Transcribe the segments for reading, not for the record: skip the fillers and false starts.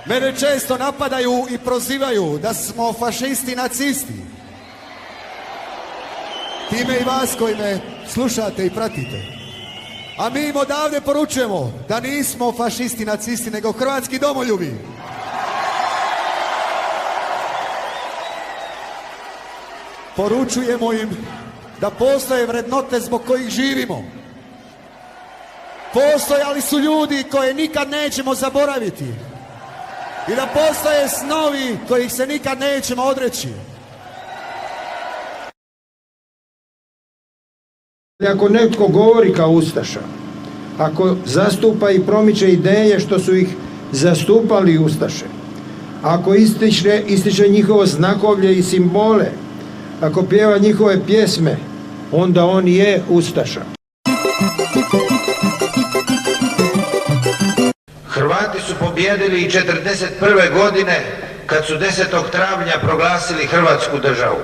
Mene često napadaju i prozivaju da smo fašisti i nacisti. Time i vas koji me slušate i pratite. A mi im odavde poručujemo da nismo fašisti i nacisti, nego hrvatski domoljubi. Poručujemo im da postoje vrednote zbog kojih živimo. Postojali su ljudi koje nikad nećemo zaboraviti. I da postoje snovi kojih se nikad nećemo odreći. Ako netko govori kao ustaša, ako zastupa i promiče ideje što su ih zastupali ustaše, ako ističe njihovo znakovlje i simbole, ako pjeva njihove pjesme, onda on je ustaša. Hrvati su pobijedili i 1941. godine kad su 10. travnja proglasili Hrvatsku državu.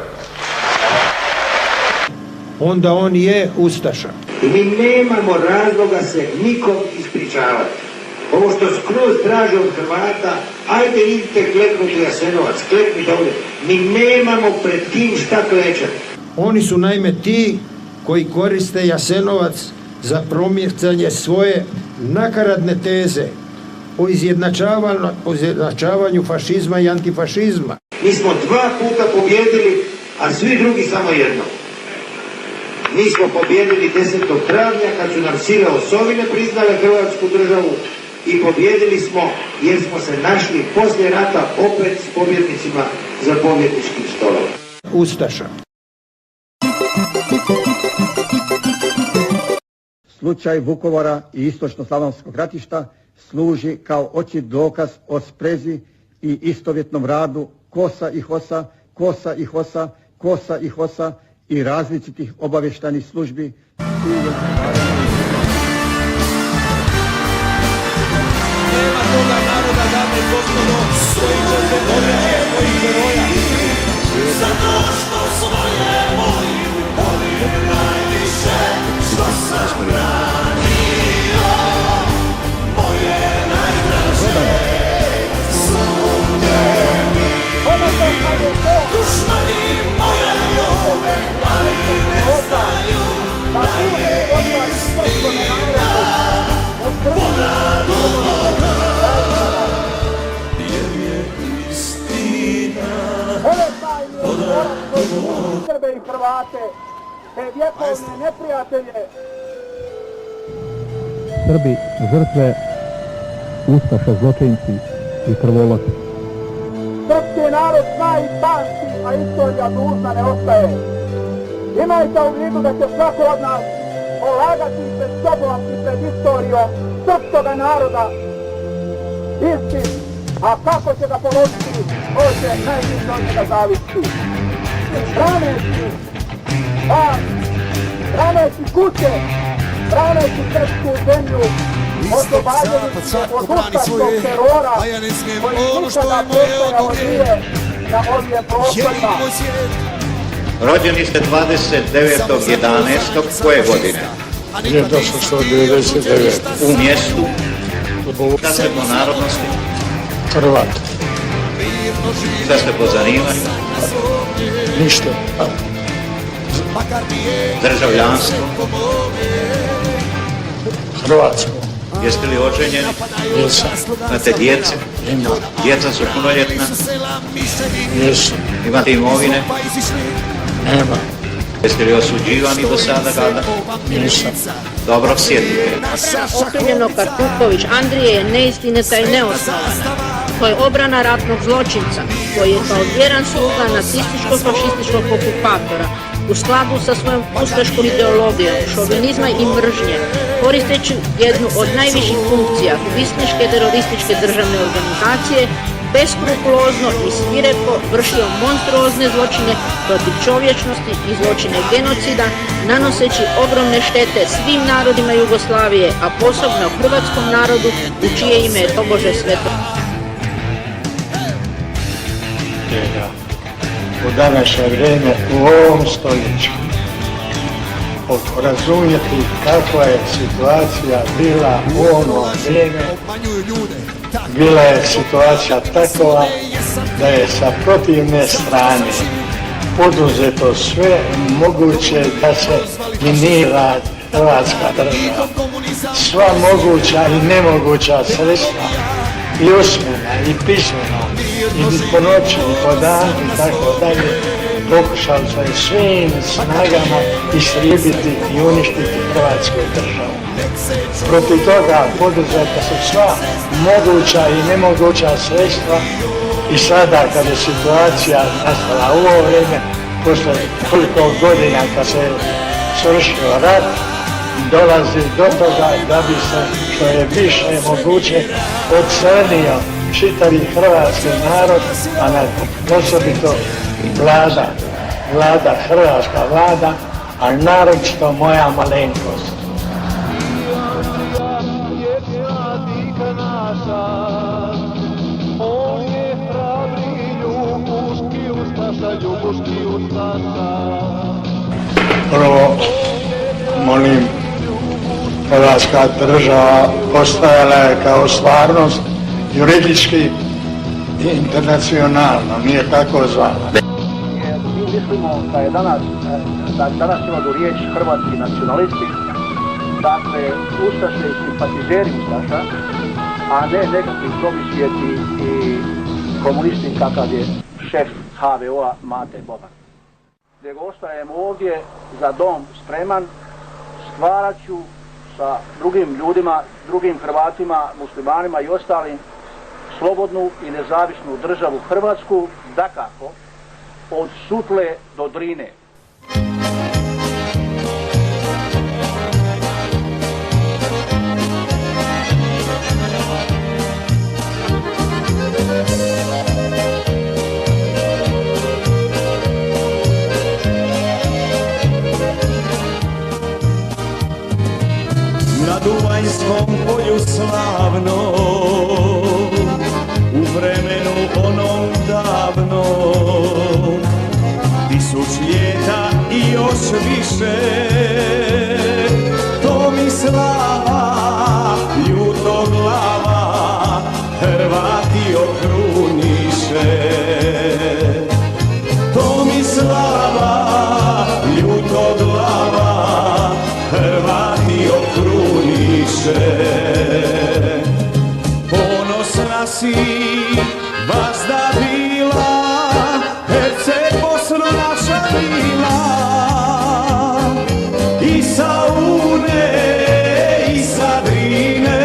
Onda on je ustaša. I mi nemamo razloga se nikom ispričavati. Ovo što skroz traže od Hrvata, ajde idite kleknuti Jasenovac, kleknite ovdje. Mi nemamo pred kim šta klečati. Oni su naime ti koji koriste Jasenovac za promicanje svoje nakaradne teze o izjednačavanju fašizma i antifašizma. Mi smo 2 puta pobjedili, a svi drugi samo jedno. Mi smo pobjedili 10. travnja kad su nam sile osovine priznale Hrvatsku državu i pobjedili smo jer smo se našli poslije rata opet s pobjednicima za pobjedničkim stolom. Ustaša. Slučaj Vukovara i istočno-slavonskog ratišta služi kao očit dokaz o sprezi i istovjetnom radu KOS-a i HOS-a, KOS-a i HOS-a, KOS-a i HOS-a i različitih obavještajnih službi. Nema toga naroda, dame i gospodo, koji će se odreći svojih heroja. Zato što svoje volim najviše, što sam branio, moje najdraže sunje mi. Dušmani moje ljube, ali ne znaju da je istina ponad ovoga, jer je istina ponad ovoga. Srbe i Hrvate, te vjekovne neprijatelje. Srbi, žrtve, ustaše, zločinci i krvoloci. Srpski narod zna i pamti, a istorija dužna ne ostaje. Imajte u vidu da će svako od nas polagati pred sobom i pred istorijom srpskoga naroda istin, a kako će ga položiti, to će najviše od njega zavisi. Braneći vas, braneći kuće, braneći srpsku zemlju, oslobađajući se od ustaškog terora koji nikada postojao nije na ovim prostorima. Rođeni ste 29.11. koje godine? 1899. U mjestu kasredno narodnosti? Hrvat. Šta ste po zanimanju? Ništa. Državljanstvo? Hrvatsko. Jeste li oženjeni? Jesam. Imate djece? Ima. Djeca su punoljetna? Jesu. Imate imovine? Nema. Jeste li osuđivani do sada kada? Nisam. Dobro, sjedite. Okrivljenog Kartuković Andrije je neistinita i neosnovana. To je obrana ratnog zločinca koji je kao vjeran sluga nacističko-fašističkog okupatora u skladu sa svojom ustaškom ideologijom, šovinizma i mržnje, koristeći jednu od najviših funkcija komunističke terorističke državne organizacije, beskrupulozno i svirepo vršio monstruozne zločine protiv čovječnosti i zločine genocida, nanoseći ogromne štete svim narodima Jugoslavije, a posebno hrvatskom narodu u čije ime je tobože sveto. U današnje vrijeme, u ovom stoljeću, nekako razumjeti kakva je situacija bila u ono vrijeme. Bila je situacija takova da je sa protivne strane poduzeto sve moguće da se minira Hrvatska država. Sva moguća i nemoguća sredstva, i usmena, i pismena, i po noći, i po danu, i tako dalje, pokušali su svim snagama istrijebiti i uništiti Hrvatsku državu. Protiv toga poduzeta su sva moguća i nemoguća sredstva i sada kad je situacija nastala u ovo vrijeme, posle koliko godina kad se svršio rat, dolazi do toga da bi se što je više moguće ocrnio čitavi hrvatski narod, a osobito vlada, hrvatska vlada, a naročito moja malenkost. Prvo, molim, Hrvatska država postojala je kao stvarnost juridički i internacionalno, nije tako zvana. Mi mislimo da je danas imaju riječ hrvatski nacionalisti, dakle ustaše i simpatizeri ustaša, a ne nekakvi promisvijeti i komunisti kakav je šef HVO-a Mate Boban. Nego ostajemo ovdje za dom spreman, stvarat ću sa drugim ljudima, drugim Hrvatima, muslimanima i ostalim slobodnu i nezavisnu državu Hrvatsku, dakako, od Sutle do Drine. Na Duvanjskom polju slavno, u vremenu onom davno, 1000 ljeta i još više, Tomislava, ljutoglava, Hrvati okruniše. Tomislava, ljutoglava, Hrvati okruniše. Ponosna si vazda bila, Herceg Bosno naša bila, i sa Une i sa Drine,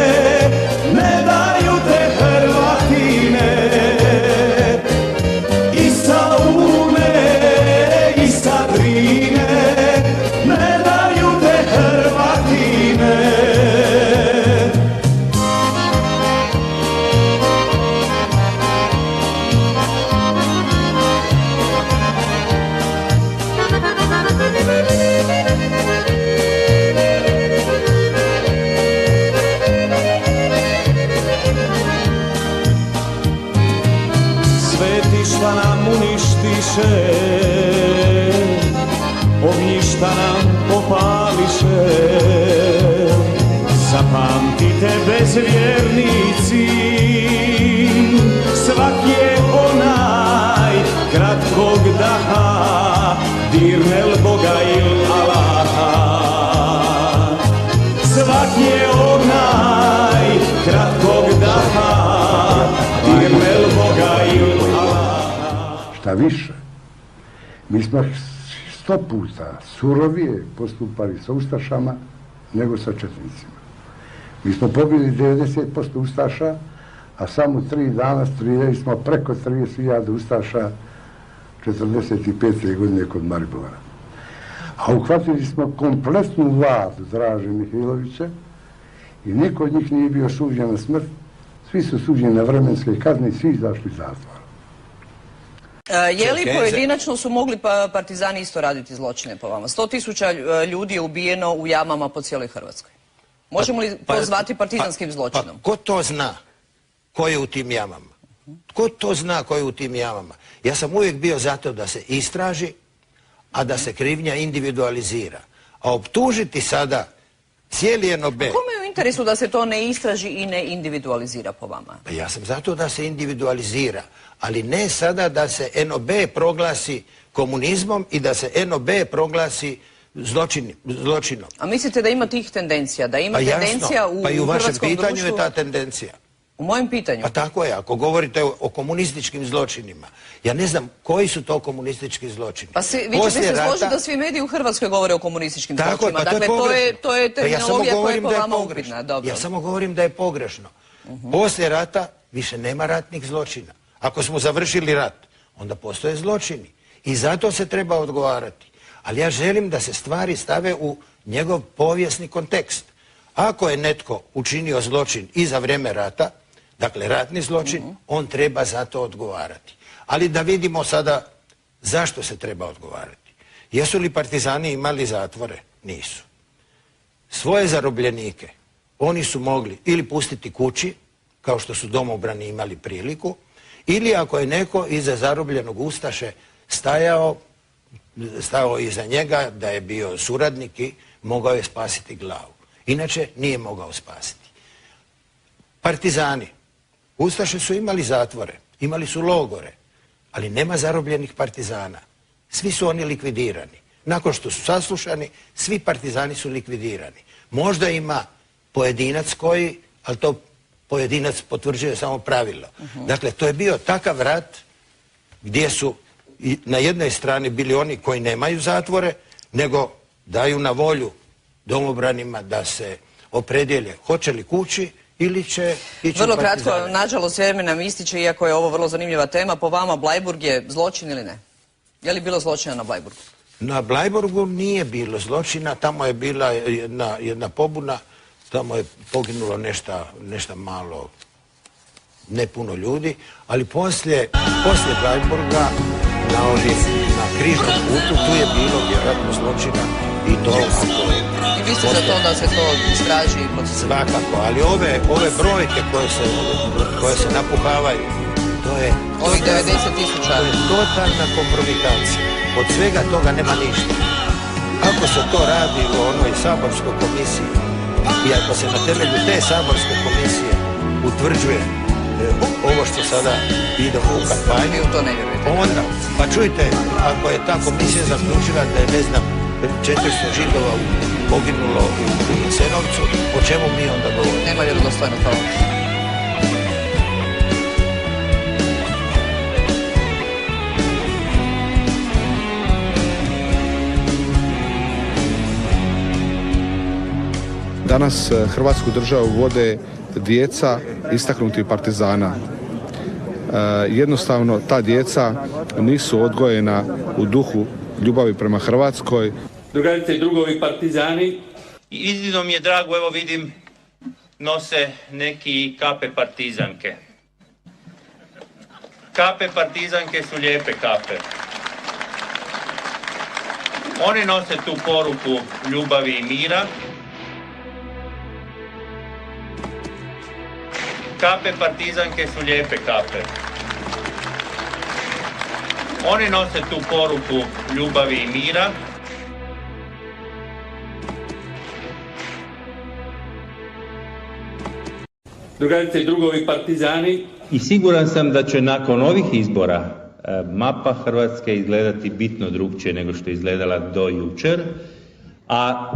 ne daju te Hrvatine. I sa Une i sa Drine, ne daju te Hrvatine. Svetišta nam uništiše, ognjišta nam opališe. Zapamtite bezvjernici, svak je onaj kratkog daha, dirnel Boga il Allaha. Svak je onaj kratkog daha, dirnel Boga il Allaha. Šta više, mi smo 100 puta surovije postupali sa ustašama nego sa četnicima. Mi smo pobili 90% ustaša, a samo 3 dana strijeljali smo preko 30.000 ustaša 45. godine kod Maribora. A uhvatili smo kompletnu vladu Draže Mihajlovića i niko od njih nije bio suđen na smrt, svi su suđeni na vremenske kazne i svi izašli iz zatvora. Je li pojedinačno su mogli partizani isto raditi zločine po vama? 100.000 ljudi je ubijeno u jamama po cijeloj Hrvatskoj. Možemo li to zvati partizanskim zločinom? Ko to zna? Ko je u tim jamama? Ko to zna ko je u tim jamama? Ja sam uvijek bio za to da se istraži, a da se krivnja individualizira. A optužiti sada cijeli NOB... Kome je u interesu da se to ne istraži i ne individualizira po vama? Pa ja sam zato da se individualizira, ali ne sada da se NOB proglasi komunizmom i da se NOB proglasi zločinom. A mislite da ima tih tendencija? Da ima Pa jasno, tendencija u pa i u vašem hrvatskom pitanju društvu? je ta tendencija. U mojem pitanju? Pa tako je, ako govorite o komunističkim zločinima. Ja ne znam koji su to komunistički zločini. Pa vi ćete se složiti da svi mediji u Hrvatskoj govore o komunističkim zločinima. Dakle, to je terminologija koja je po vama upitna. Ja samo govorim da je pogrešno. Poslije rata više nema ratnih zločina. Ako smo završili rat, onda postoje zločini. I zato se treba odgovarati. Ali ja želim da se stvari stave u njegov povijesni kontekst. Ako je netko učinio zločin i za vrijeme rata, dakle ratni zločin, on treba za to odgovarati. Ali da vidimo sada zašto se treba odgovarati. Jesu li partizani imali zatvore? Nisu. Svoje zarobljenike oni su mogli ili pustiti kući, kao što su domobrani imali priliku, ili ako je neko iza zarobljenog ustaše stajao iza njega, da je bio suradnik i mogao je spasiti glavu. Inače nije mogao spasiti. Partizani, ustaše su imali zatvore, imali su logore, ali nema zarobljenih partizana. Svi su oni likvidirani. Nakon što su saslušani, svi partizani su likvidirani. Možda ima pojedinac koji, ali to pojedinac potvrđuje samo pravilo. Dakle, to je bio takav rat gdje su na jednoj strani bili oni koji nemaju zatvore, nego daju na volju domobranima da se opredjelje hoće li kući ili će ići vrlo u partizane. kratko, nažalost vrijeme nam ističe, iako je ovo vrlo zanimljiva tema. Po vama Bleiburg je zločin ili ne? Je li bilo zločina na Bleiburgu? Na Bleiburgu nije bilo zločina, tamo je bila jedna pobuna, tamo je poginulo nešto malo, ne puno ljudi, ali poslije Bleiburga na križnom putu tu je bilo vjerojatno zločina i to I vi ste za to da se to istraži i procesuira? Svakako, ali ove brojke koje se napuhavaju, to je... Ovih 90.000. To je totalna kompromitacija. Od svega toga nema ništa. Ako se to radi u onoj saborskoj komisiji i ako se na temelju te saborske komisije utvrđuje ovo što sada idemo u kampanju, onda, pa čujte, ako je ta komisija zaključila da je, ne znam, 400 Židova poginulo u Jasenovcu, o čemu mi onda govorimo? Nema vjerodostojno to. Danas Hrvatsku državu vode djeca istaknutih partizana. Jednostavno ta djeca nisu odgojena u duhu ljubavi prema Hrvatskoj. Drugarice i drugovi partizani. Iznimno mi je drago, evo vidim, nose neki kape partizanke. Kape partizanke su lijepe kape. One nose tu poruku ljubavi i mira. Kape partizanke su lijepe kape. One nose tu poruku ljubavi i mira. Drugarice i drugovi partizani. I siguran sam da će nakon ovih izbora mapa Hrvatske izgledati bitno drukčije nego što je izgledala do jučer, a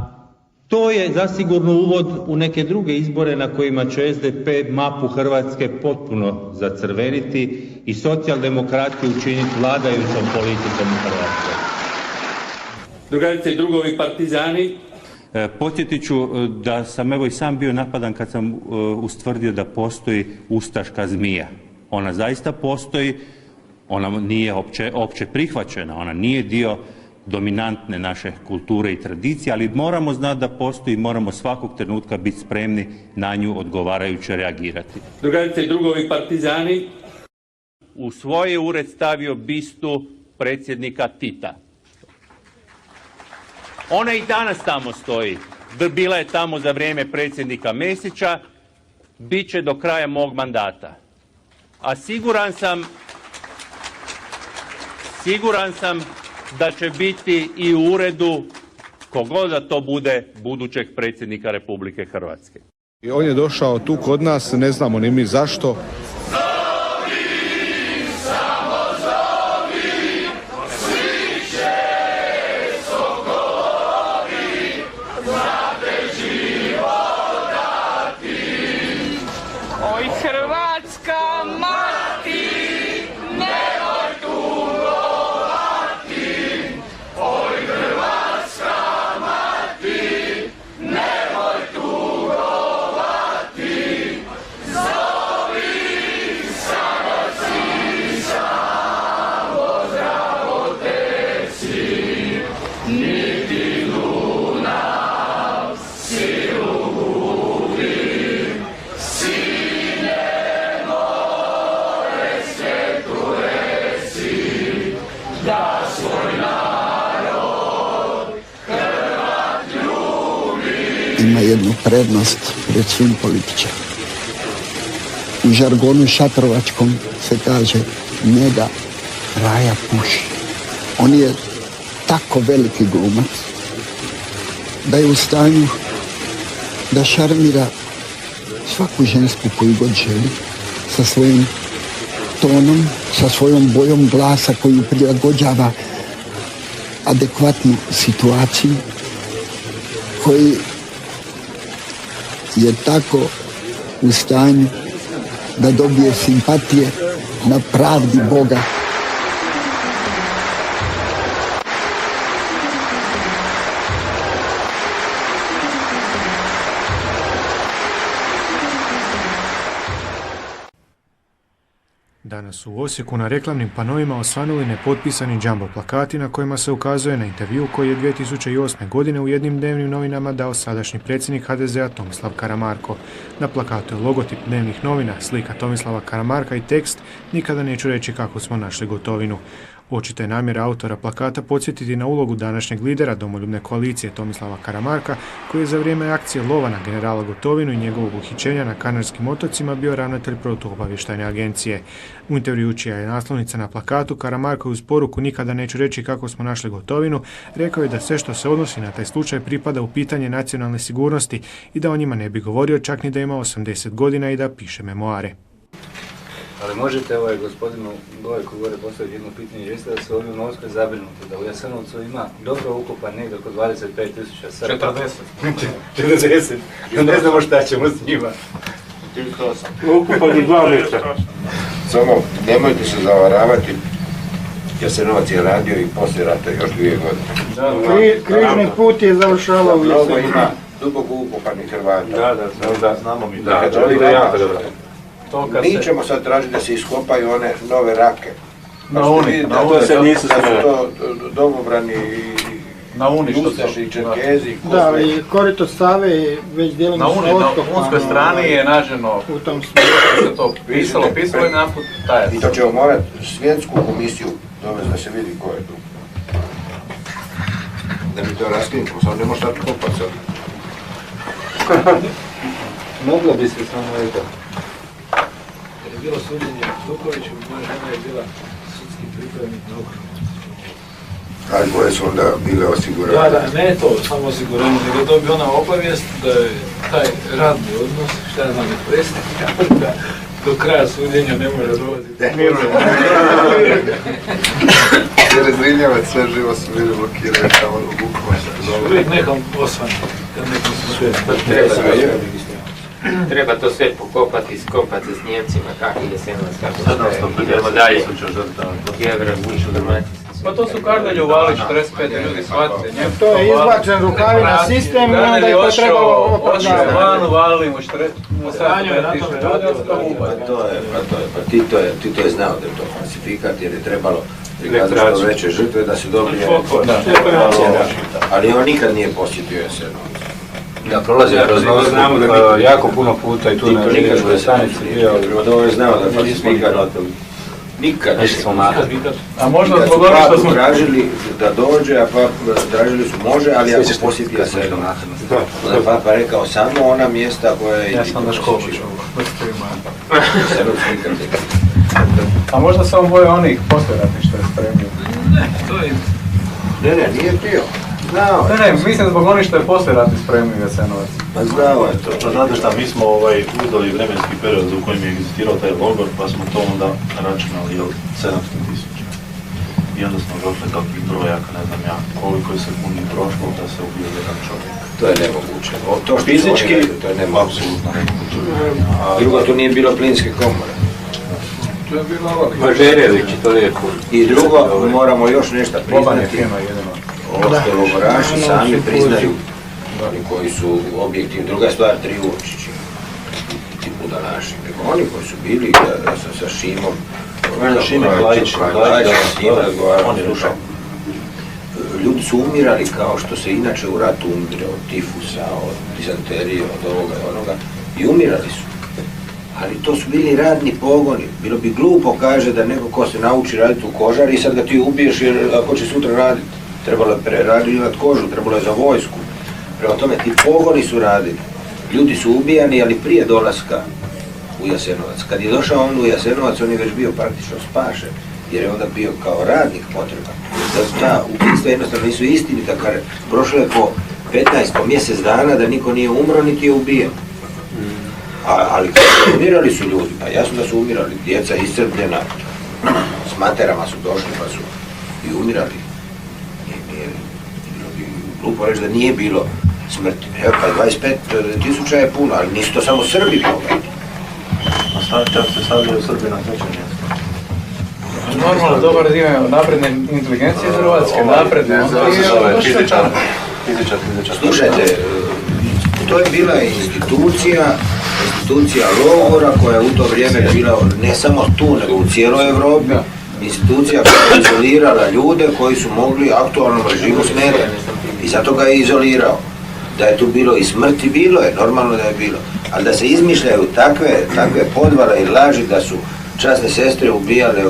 to je zasigurno uvod u neke druge izbore na kojima će SDP mapu Hrvatske potpuno zacrveniti i socijaldemokratiju učiniti vladajućom politikom u Hrvatskoj. Drugarice i drugovi partizani. Podsjetit ću da sam evo i sam bio napadan kad sam ustvrdio da postoji ustaška zmija. Ona zaista postoji, ona nije opće prihvaćena, ona nije dio dominantne naše kulture i tradicije, ali moramo znati da postoji i moramo svakog trenutka biti spremni na nju odgovarajuće reagirati. Drugarice i drugovi partizani. U svoj ured stavio bistu predsjednika Tita. Ona i danas tamo stoji. Bila je tamo za vrijeme predsjednika Mesića, bit će do kraja mog mandata. A siguran sam da će biti i u uredu kogod da to bude budućeg predsjednika Republike Hrvatske. I on je došao tu kod nas, ne znamo ni mi zašto. Oj Hrvatska mati, nemoj tugovati. Oj Hrvatska mati, nemoj tugovati. Zovi samo si, samo zdravo teci, niti Dunav silu gubi. Da svoj narod Hrvat ljubi. Ima jednu prednost pred svim političarima. U žargonu šatrovačkom se kaže njega raja puši. On je tako veliki glumac da je u stanju da šarmira svaku žensku koju god želi sa svojim tonom, sa svojom bojom glasa koju prilagođava adekvatnu situaciju, koji je tako u stanju da dobije simpatije na pravdi Boga. Danas su u Osijeku na reklamnim panoima osvanuli nepotpisani džambo plakati na kojima se ukazuje na intervju koji je 2008. godine u jednim dnevnim novinama dao sadašnji predsjednik HDZ-a Tomislav Karamarko. Na plakatu je logotip dnevnih novina, slika Tomislava Karamarka i tekst "Nikada neću reći kako smo našli Gotovinu". Očita je namjera autora plakata podsjetiti na ulogu današnjeg lidera Domoljubne koalicije Tomislava Karamarka, koji je za vrijeme akcije lova na generala Gotovinu i njegovog uhićenja na Kanarskim otocima bio ravnatelj protuobavještajne agencije. U intervjuu čija je naslovnica na plakatu, Karamarko uz poruku "Nikada neću reći kako smo našli Gotovinu" rekao je da sve što se odnosi na taj slučaj pripada u pitanje nacionalne sigurnosti i da o njima ne bi govorio čak ni da ima 80 godina i da piše memoare. Ali možete gospodinu Gojku gore postaviti jedno pitanje, jeste da se ovdje u Novskoj zabrinuti da u Jasenovcu ima dobro ukopan negdje oko 25.000 Srba? 40. Ne znamo šta ćemo s njima. Ukupani 2 metra. Samo nemojte se zavaravati, Jasenovac je radio i poslije rata još 2 godine. Križni put je završavao u Jasenovcu. Mnogo ima duboko ukopanih Hrvata. Da, znamo mi. Mi ćemo sad tražiti da se iskopaju one nove rake. Na Uni se nisu da su to domobrani i Ustaši i Čerkezi. Da, i korito Save je već djelomično otkopano. Na unskoj strani je nađeno u tom smislu. to pisalo i naput tajac. I to ćemo morati svjetsku komisiju dovesti da se vidi ko je tu. Da mi to raskinimo, sad ne može tako kopati sad. Moglo bi se samo rekao. Jer je bilo suđenje Dukoviću, moja žena je bila sudski pripravnik na okrugu. Ali koje su onda bile osigurane? Da, ne to samo osiguranje, nego dobio ona obavijest da je taj radni odnos, šta ja znam, je predsjednik, da do kraja suđenja ne može dolaziti. Jer je Zrinjavac sve živo su bili blokirani tamo u Vukovaru. Uvijek nekom osvane, kad nekom se sve. Treba to sve pokopati, skopati s Njemcima, kakvi je Jasenovac, kako se idemo dalje. Geograf, Vuču, Dalmatinski. Pa to su Kardelju uvali 45 ljudi, shvatite. To je izbačen rukavina sistem i onda je to trebalo opravdati. Otišao van, uvalili mu 45 tisuća ljudi, ostao ubati. Pa Tito je znao da je to falsifikat jer je trebalo prikazati što veće žrtve da se dobije. Ali on nikad nije posjetio Jasenovac. Da, prolazio kroz Novsku jako puno puta i tu na željezničkoj stanici bio. Prvo je znao da je falsifikat. Nikad. A možda zbog onog što smo tražili da dođe, a tražili su može, ali ako posjeti Jasenovac. Onda je Papa rekao samo ona mjesta koja je... Ja sam na školu čuo. A možda samo boje onih poslijeratnih što je spremio. Ne, to je... Ne, nije bio. Znao je. Ne, mislim zbog onih što je poslije ratni spremio Jasenovac. Pa znao je to. Pa znate šta, mi smo uzeli vremenski period u kojem je egzistirao taj logor, pa smo to onda računali 700.000. I onda smo došli takvih brojaka, ne znam ja, koliko je sekundi prošlo da se ubio jedan čovjek. To je nemoguće. To što fizički, to je nemoguće. Apsolutno nemoguće. Drugo, to nije bilo plinske komore. To je bilo ovak. Mažerević, to lijepo. I drugo, moramo još nešto priznati. Ovo što logoraši sami priznaju, oni koji su objektivni. Druga stvar, Trivučići, ti budalaši. Oni koji su bili, ja sam sa Šimom, Šime Klajić, ljudi su umirali kao što se inače u ratu umire od tifusa, od dizanterije, od ovoga i onoga, i umirali su. Ali to su bili radni pogoni. Bilo bi glupo, kaže, da neko ko se nauči raditi u kožari i sad ga ti ubiješ jer ako će sutra raditi, trebalo je prerađivati kožu, trebalo je za vojsku. Prema tome, ti pogoni su radili. Ljudi su ubijani, ali prije dolaska u Jasenovac. Kad je došao on u Jasenovac, on je već bio praktično spašen, jer je onda bio kao radnik potreban. Ta ubistva jednostavno nisu istinita, kad prošlo je po 15, po mjesec dana da niko nije umro, niti je ubijen. Ali umirali su ljudi, pa jasno da su umirali, djeca iscrpljena, s materama su došli pa su i umirali. Nije glupo reći da nije bilo smrti. Evo pa 25.000 je puno, ali nisu to samo Srbi bogati. A sad čak se stavljaju Srbi na treće mjesto. Normalno, dobar da imamo napredne inteligencije iz Hrvatske, napredne. Fizičar. Slušajte, to je bila institucija logora koja je u to vrijeme bila ne samo tu, nego u cijeloj Evropi. Institucija koja je izolirala ljude koji su mogli aktualnom režimu smetati. I zato ga je izolirao. Da je tu bilo i smrti, bilo je, normalno da je bilo. Ali da se izmišljaju takve podvale i laži da su časne sestre ubijale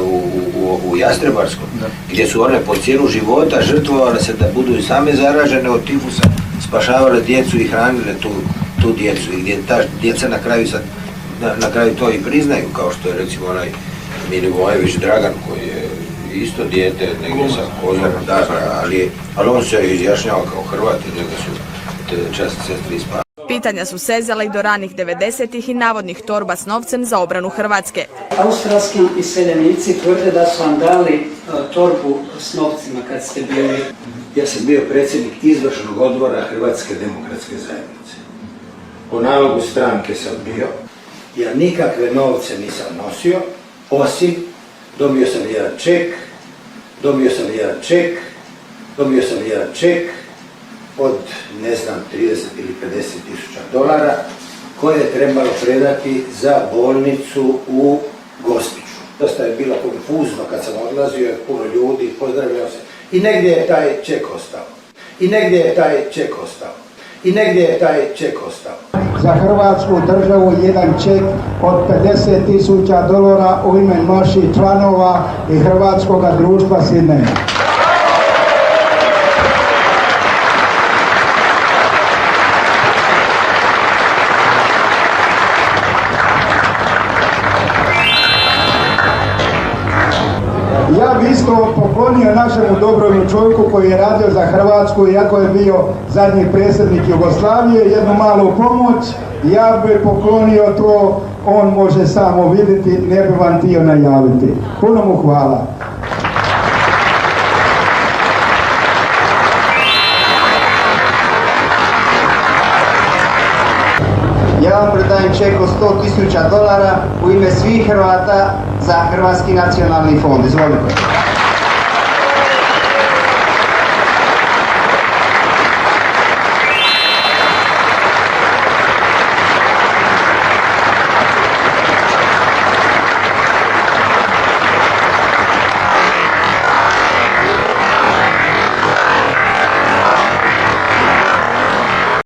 u Jastrebarskom, gdje su one po cijenu života žrtvovale se da budu i same zaražene od tifusa, spašavale djecu i hranile tu djecu, i gdje ta djeca na kraju to i priznaju, kao što je recimo onaj Milivojević Dragan, koji je isto dijete negdje sa Kozarom, ali on se izjašnjava kao Hrvat i njega su te časne sestre ispali. Pitanja su sezala i do ranih 90-ih i navodnih torba s novcem za obranu Hrvatske. Australski iseljenici tvrde da su vam dali torbu s novcima kad ste bili. Ja sam bio predsjednik izvršnog odbora Hrvatske demokratske zajednice. Po nalogu stranke sam bio. Ja nikakve novce nisam nosio, osim dobio sam jedan ček od, ne znam, 30 ili 50.000 dolara koje je trebalo predati za bolnicu u Gospiću. Dosta je bilo konfuzno kad sam odlazio, puno ljudi, pozdravljao se. I negdje je taj ček ostao. Za Hrvatsku državu jedan ček od 50.000 dolara u ime naših članova i Hrvatskog društva Sidneja. Ja bi isto poklonio našemu dobrom čovjeku koji je radio za Hrvatsku, iako je bio zadnji predsjednik Jugoslavije, jednu malu pomoć. Ja bi poklonio to, on može samo vidjeti, ne bi vam htio najaviti. Puno mu hvala. Ja vam predajem ček od 100.000 dolara u ime svih Hrvata za Hrvatski nacionalni fond. Izvolite.